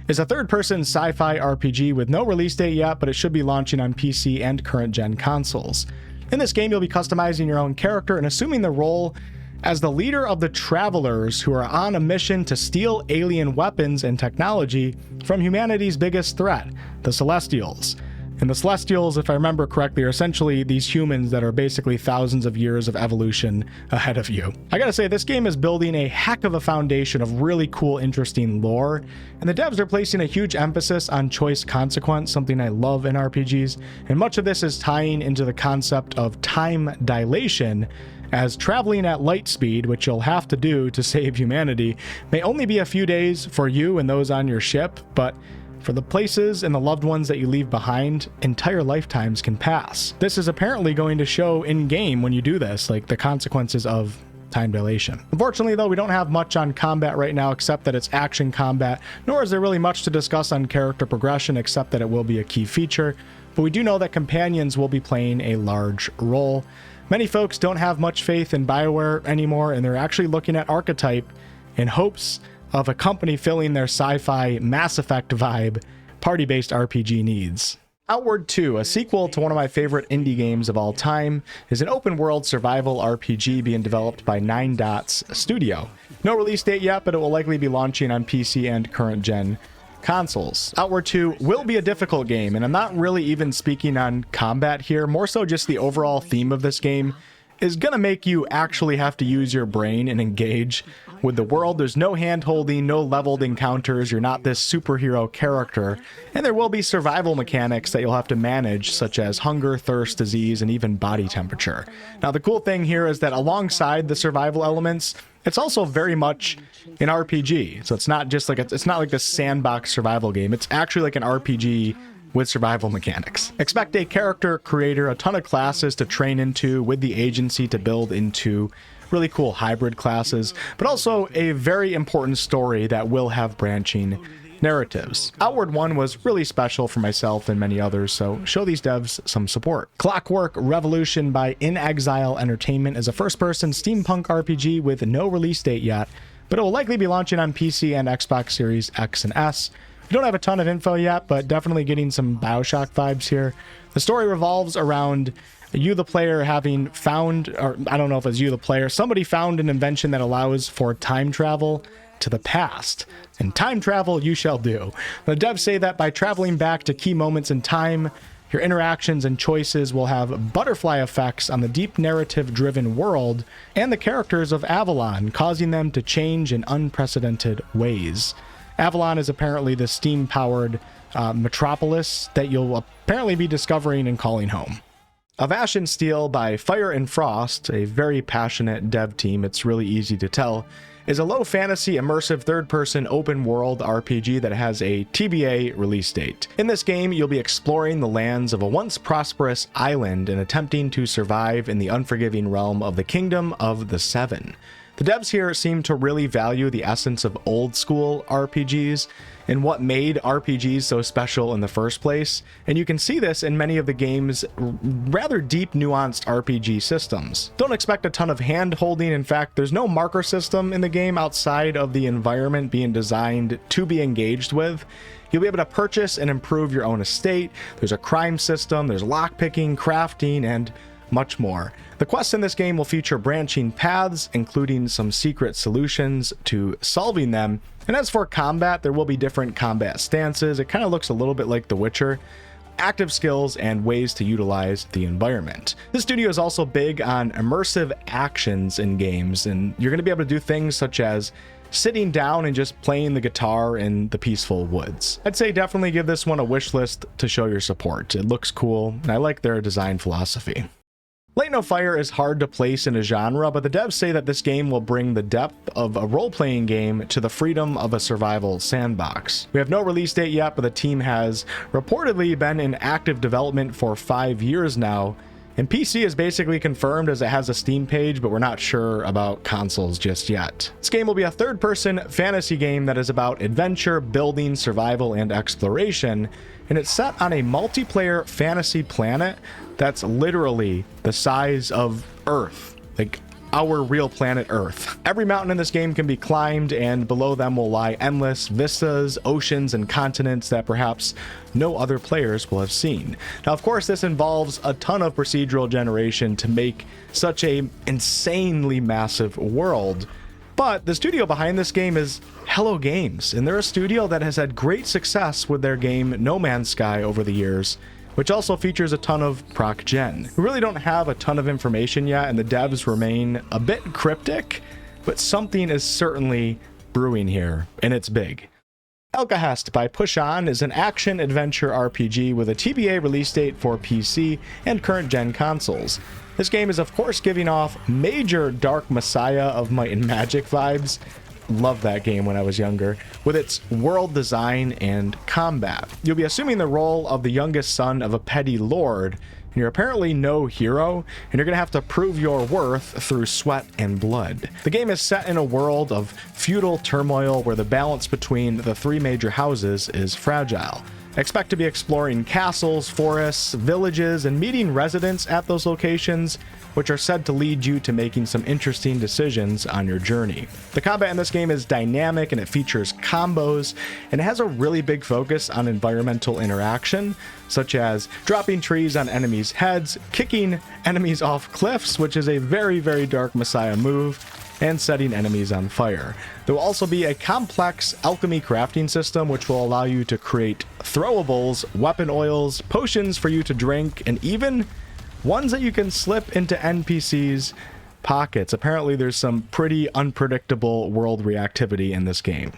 is a third-person sci-fi RPG with no release date yet, but it should be launching on PC and current-gen consoles. In this game, you'll be customizing your own character and assuming the role as the leader of the Travelers, who are on a mission to steal alien weapons and technology from humanity's biggest threat, the Celestials. And the Celestials, if I remember correctly, are essentially these humans that are basically thousands of years of evolution ahead of you. I gotta say, this game is building a heck of a foundation of really cool, interesting lore, and the devs are placing a huge emphasis on choice consequence, something I love in RPGs, and much of this is tying into the concept of time dilation, as traveling at light speed, which you'll have to do to save humanity, may only be a few days for you and those on your ship, but for the places and the loved ones that you leave behind, entire lifetimes can pass. This is apparently going to show in-game when you do this, like the consequences of time dilation. Unfortunately, though, we don't have much on combat right now except that it's action combat, nor is there really much to discuss on character progression except that it will be a key feature, but we do know that companions will be playing a large role. Many folks don't have much faith in BioWare anymore, and they're actually looking at Archetype in hopes of a company filling their sci-fi Mass Effect vibe party-based RPG needs. Outward 2, a sequel to one of my favorite indie games of all time, is an open-world survival RPG being developed by 9 Dots Studio. No release date yet, but it will likely be launching on PC and current-gen consoles. Outward 2 will be a difficult game, and I'm not really even speaking on combat here, more so just the overall theme of this game is gonna make you actually have to use your brain and engage with the world. There's no hand-holding, no leveled encounters, you're not this superhero character, and there will be survival mechanics that you'll have to manage, such as hunger, thirst, disease, and even body temperature. Now, the cool thing here is that alongside the survival elements, it's also very much an RPG. So it's not just like it's not like this sandbox survival game. It's actually like an RPG with survival mechanics. Expect a character creator, a ton of classes to train into, with the agency to build into really cool hybrid classes, but also a very important story that will have branching narratives. Outward 1 was really special for myself and many others, so show these devs some support. Clockwork Revolution by In Exile Entertainment is a first-person steampunk RPG with no release date yet, but it will likely be launching on PC and Xbox Series X and S. We don't have a ton of info yet, but definitely getting some BioShock vibes here. The story revolves around you, the player, having found, or I don't know if it's you, the player, somebody found an invention that allows for time travel to the past. And time travel you shall do. The devs say that by traveling back to key moments in time, your interactions and choices will have butterfly effects on the deep narrative-driven world and the characters of Avalon, causing them to change in unprecedented ways. Avalon is apparently the steam-powered metropolis that you'll apparently be discovering and calling home. Avowed Steel by Fire and Frost, a very passionate dev team, it's really easy to tell, is a low-fantasy, immersive, third-person, open-world RPG that has a TBA release date. In this game, you'll be exploring the lands of a once prosperous island and attempting to survive in the unforgiving realm of the Kingdom of the Seven. The devs here seem to really value the essence of old-school RPGs and what made RPGs so special in the first place, and you can see this in many of the game's rather deep, nuanced RPG systems. Don't expect a ton of hand-holding. In fact, there's no marker system in the game outside of the environment being designed to be engaged with. You'll be able to purchase and improve your own estate. There's a crime system, there's lockpicking, crafting, and much more. The quests in this game will feature branching paths, including some secret solutions to solving them. And as for combat, there will be different combat stances. It kind of looks a little bit like The Witcher. Active skills and ways to utilize the environment. This studio is also big on immersive actions in games, and you're going to be able to do things such as sitting down and just playing the guitar in the peaceful woods. I'd say definitely give this one a wish list to show your support. It looks cool, and I like their design philosophy. Light No Fire is hard to place in a genre, but the devs say that this game will bring the depth of a role-playing game to the freedom of a survival sandbox. We have no release date yet, but the team has reportedly been in active development for 5 years now, and PC is basically confirmed as it has a Steam page, but we're not sure about consoles just yet. This game will be a third-person fantasy game that is about adventure, building, survival, and exploration, and it's set on a multiplayer fantasy planet that's literally the size of Earth, like our real planet Earth. Every mountain in this game can be climbed, and below them will lie endless vistas, oceans, and continents that perhaps no other players will have seen. Now, of course, this involves a ton of procedural generation to make such a insanely massive world. But the studio behind this game is Hello Games, and they're a studio that has had great success with their game No Man's Sky over the years, which also features a ton of proc gen. We really don't have a ton of information yet, and the devs remain a bit cryptic, but something is certainly brewing here, and it's big. Alcahest by Push On is an action-adventure RPG with a TBA release date for PC and current-gen consoles. This game is, of course, giving off major Dark Messiah of Might and Magic vibes. Loved that game when I was younger, with its world design and combat. You'll be assuming the role of the youngest son of a petty lord, and you're apparently no hero, and you're going to have to prove your worth through sweat and blood. The game is set in a world of feudal turmoil where the balance between the three major houses is fragile. Expect to be exploring castles, forests, villages, and meeting residents at those locations, which are said to lead you to making some interesting decisions on your journey. The combat in this game is dynamic and it features combos, and it has a really big focus on environmental interaction, such as dropping trees on enemies' heads, kicking enemies off cliffs, which is a very, very Dark Messiah move, and setting enemies on fire. There will also be a complex alchemy crafting system which will allow you to create throwables, weapon oils, potions for you to drink, and even ones that you can slip into NPCs' pockets. Apparently there's some pretty unpredictable world reactivity in this game.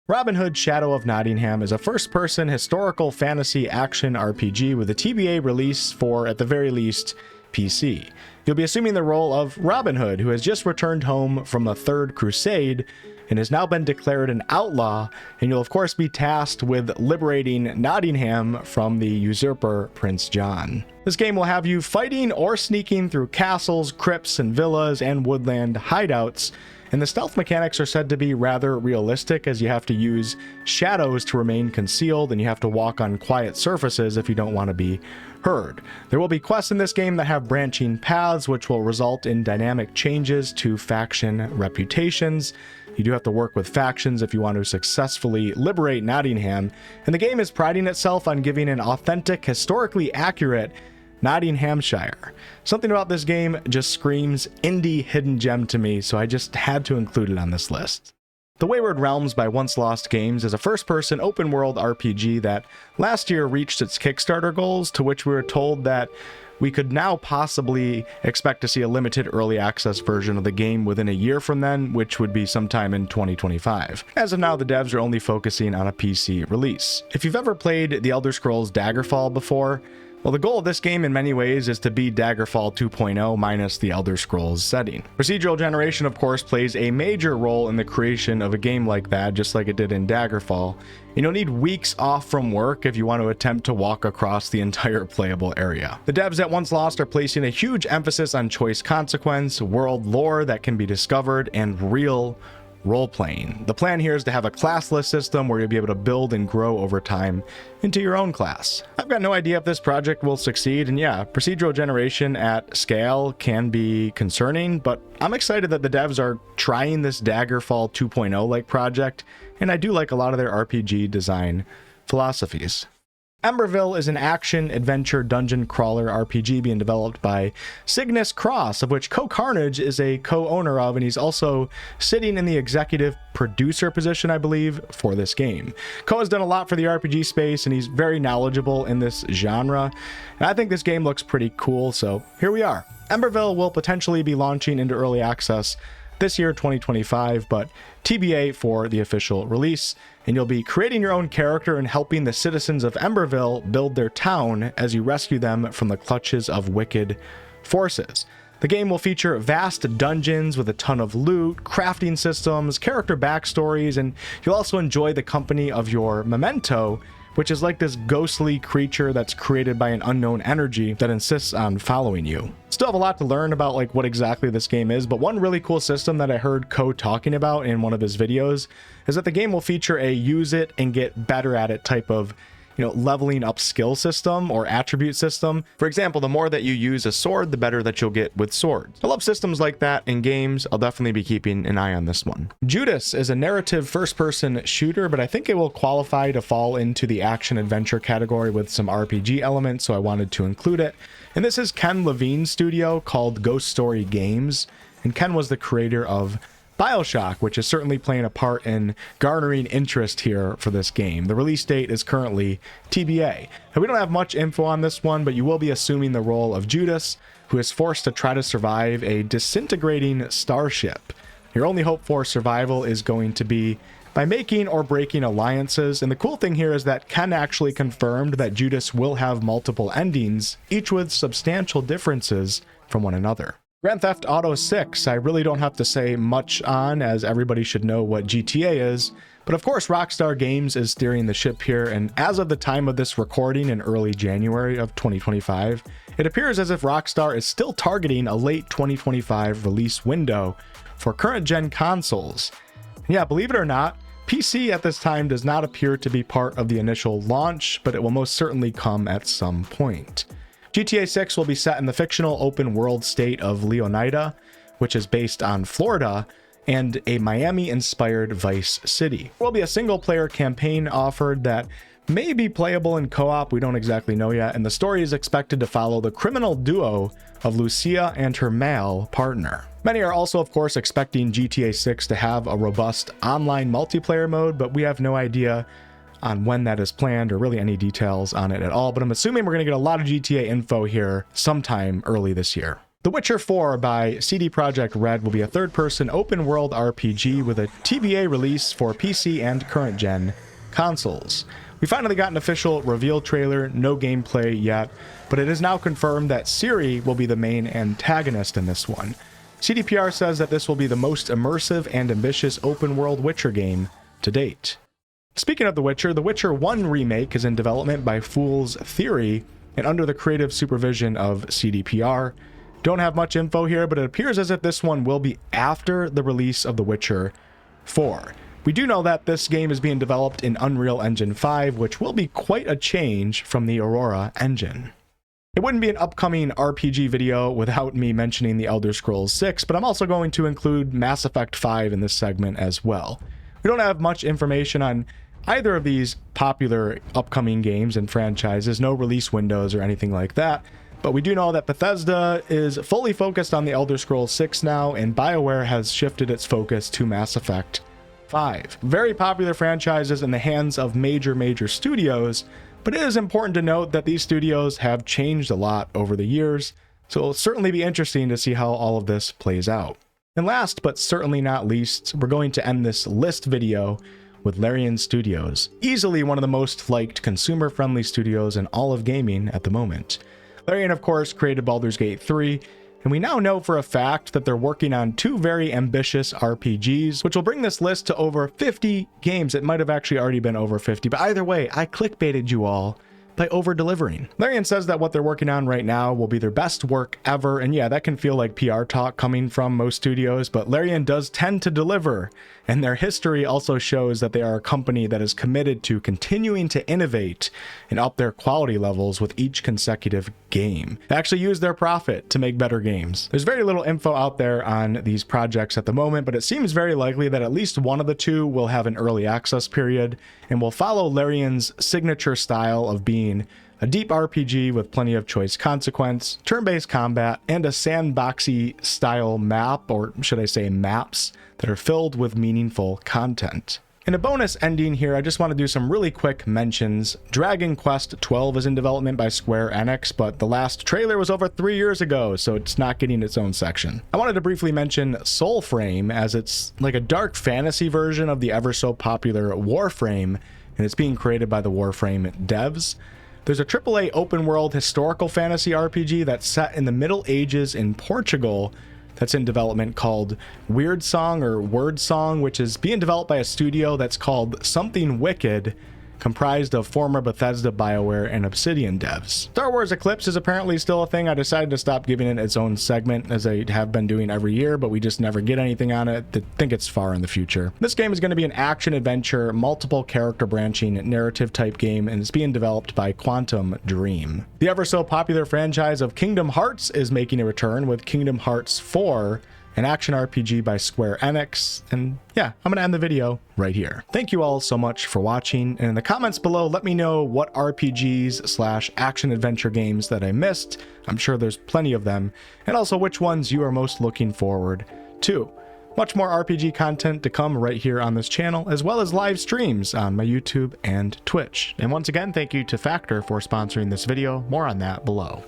Robin Hood: Shadow of Nottingham is a first-person historical fantasy action RPG with a TBA release for, at the very least, PC. You'll be assuming the role of Robin Hood, who has just returned home from the Third Crusade and has now been declared an outlaw, and you'll of course be tasked with liberating Nottingham from the usurper Prince John. This game will have you fighting or sneaking through castles, crypts, and villas and woodland hideouts, and the stealth mechanics are said to be rather realistic, as you have to use shadows to remain concealed and you have to walk on quiet surfaces if you don't want to be heard. There will be quests in this game that have branching paths, which will result in dynamic changes to faction reputations. You do have to work with factions if you want to successfully liberate Nottingham, and the game is priding itself on giving an authentic, historically accurate Nottinghamshire. Something about this game just screams indie hidden gem to me, so I just had to include it on this list. The Wayward Realms by Once Lost Games is a first-person open-world RPG that last year reached its Kickstarter goals, to which we were told that we could now possibly expect to see a limited early access version of the game within a year from then, which would be sometime in 2025. As of now, the devs are only focusing on a PC release. If you've ever played The Elder Scrolls Daggerfall before, well, the goal of this game in many ways is to be Daggerfall 2.0 minus the Elder Scrolls setting. Procedural generation, of course, plays a major role in the creation of a game like that, just like it did in Daggerfall. You'll need weeks off from work if you want to attempt to walk across the entire playable area. The devs at Once Lost are placing a huge emphasis on choice consequence, world lore that can be discovered, and real role-playing. The plan here is to have a classless system where you'll be able to build and grow over time into your own class. I've got no idea if this project will succeed, and yeah, procedural generation at scale can be concerning, but I'm excited that the devs are trying this Daggerfall 2.0 like project, and I do like a lot of their RPG design philosophies. Emberville is an action-adventure dungeon crawler RPG being developed by Cygnus Cross, of which Co-Carnage is a co-owner of, and he's also sitting in the executive producer position, I believe, for this game. Co has done a lot for the RPG space, and he's very knowledgeable in this genre, and I think this game looks pretty cool, so here we are. Emberville will potentially be launching into early access this year, 2025, but TBA for the official release, and you'll be creating your own character and helping the citizens of Emberville build their town as you rescue them from the clutches of wicked forces. The game will feature vast dungeons with a ton of loot, crafting systems, character backstories, and you'll also enjoy the company of your memento, which is like this ghostly creature that's created by an unknown energy that insists on following you. Still have a lot to learn about like what exactly this game is, but one really cool system that I heard Ko talking about in one of his videos is that the game will feature a use it and get better at it type of leveling up skill system or attribute system. For example, the more that you use a sword, the better that you'll get with swords. I love systems like that in games. I'll definitely be keeping an eye on this one. Judas is a narrative first-person shooter, but I think it will qualify to fall into the action-adventure category with some RPG elements, so I wanted to include it. And this is Ken Levine's studio called Ghost Story Games, and Ken was the creator of BioShock, which is certainly playing a part in garnering interest here for this game. The release date is currently TBA. Now, we don't have much info on this one, but you will be assuming the role of Judas, who is forced to try to survive a disintegrating starship. Your only hope for survival is going to be by making or breaking alliances, and the cool thing here is that Ken actually confirmed that Judas will have multiple endings, each with substantial differences from one another. Grand Theft Auto 6, I really don't have to say much on, as everybody should know what GTA is, But of course, Rockstar Games is steering the ship here, and as of the time of this recording in early January of 2025, it appears as if Rockstar is still targeting a late 2025 release window for current-gen consoles. And yeah, believe it or not, PC at this time does not appear to be part of the initial launch, but it will most certainly come at some point. GTA 6 will be set in the fictional open-world state of Leonida, which is based on Florida, and a Miami-inspired Vice City. There will be a single-player campaign offered that may be playable in co-op, we don't exactly know yet, and the story is expected to follow the criminal duo of Lucia and her male partner. Many are also, of course, expecting GTA 6 to have a robust online multiplayer mode, but we have no idea on when that is planned or really any details on it at all, but I'm assuming we're going to get a lot of GTA info here sometime early this year. The Witcher 4 by CD Projekt Red will be a third-person open-world RPG with a TBA release for PC and current-gen consoles. We finally got an official reveal trailer, no gameplay yet, but it is now confirmed that Ciri will be the main antagonist in this one. CDPR says that this will be the most immersive and ambitious open-world Witcher game to date. Speaking of The Witcher 1 remake is in development by Fool's Theory and under the creative supervision of CDPR. Don't have much info here, but it appears as if this one will be after the release of The Witcher 4. We do know that this game is being developed in Unreal Engine 5, which will be quite a change from the Aurora engine. It wouldn't be an upcoming RPG video without me mentioning the Elder Scrolls 6, but I'm also going to include Mass Effect 5 in this segment as well. We don't have much information on either of these popular upcoming games and franchises, no release windows or anything like that. But we do know that Bethesda is fully focused on the Elder Scrolls 6 now, and BioWare has shifted its focus to Mass Effect 5. Very popular franchises in the hands of major studios, but it is important to note that these studios have changed a lot over the years, so it'll certainly be interesting to see how all of this plays out. And last but certainly not least, we're going to end this list video with Larian Studios, easily one of the most liked consumer-friendly studios in all of gaming at the moment. Larian, of course, created Baldur's Gate 3, and we now know for a fact that they're working on 2 very ambitious RPGs, which will bring this list to over 50 games. It might have actually already been over 50, but either way, I clickbaited you all by over-delivering. Larian says that what they're working on right now will be their best work ever, and yeah, that can feel like PR talk coming from most studios, but Larian does tend to deliver, and their history also shows that they are a company that is committed to continuing to innovate and up their quality levels with each consecutive game. They actually use their profit to make better games. There's very little info out there on these projects at the moment, but it seems very likely that at least one of the 2 will have an early access period and will follow Larian's signature style of being a deep RPG with plenty of choice consequence, turn-based combat, and a sandboxy style map, or should I say maps, that are filled with meaningful content. In a bonus ending here, I just want to do some really quick mentions. Dragon Quest XII is in development by Square Enix, but the last trailer was over 3 years ago, so it's not getting its own section. I wanted to briefly mention Soulframe, as it's like a dark fantasy version of the ever so popular Warframe, and it's being created by the Warframe devs. There's a AAA open-world historical fantasy RPG that's set in the Middle Ages in Portugal that's in development called Weird Song or Word Song, which is being developed by a studio that's called Something Wicked, comprised of former Bethesda, BioWare, and Obsidian devs. Star Wars Eclipse is apparently still a thing. I decided to stop giving it its own segment, as I have been doing every year, but we just never get anything on it. I think it's far in the future. This game is going to be an action-adventure, multiple character branching narrative type game, and it's being developed by Quantum Dream. The ever so popular franchise of Kingdom Hearts is making a return with Kingdom Hearts 4, an action RPG by Square Enix, and yeah, I'm gonna end the video right here. Thank you all so much for watching, and in the comments below, let me know what RPGs / action adventure games that I missed. I'm sure there's plenty of them, and also which ones you are most looking forward to. Much more RPG content to come right here on this channel, as well as live streams on my YouTube and Twitch. And once again, thank you to Factor for sponsoring this video. More on that below.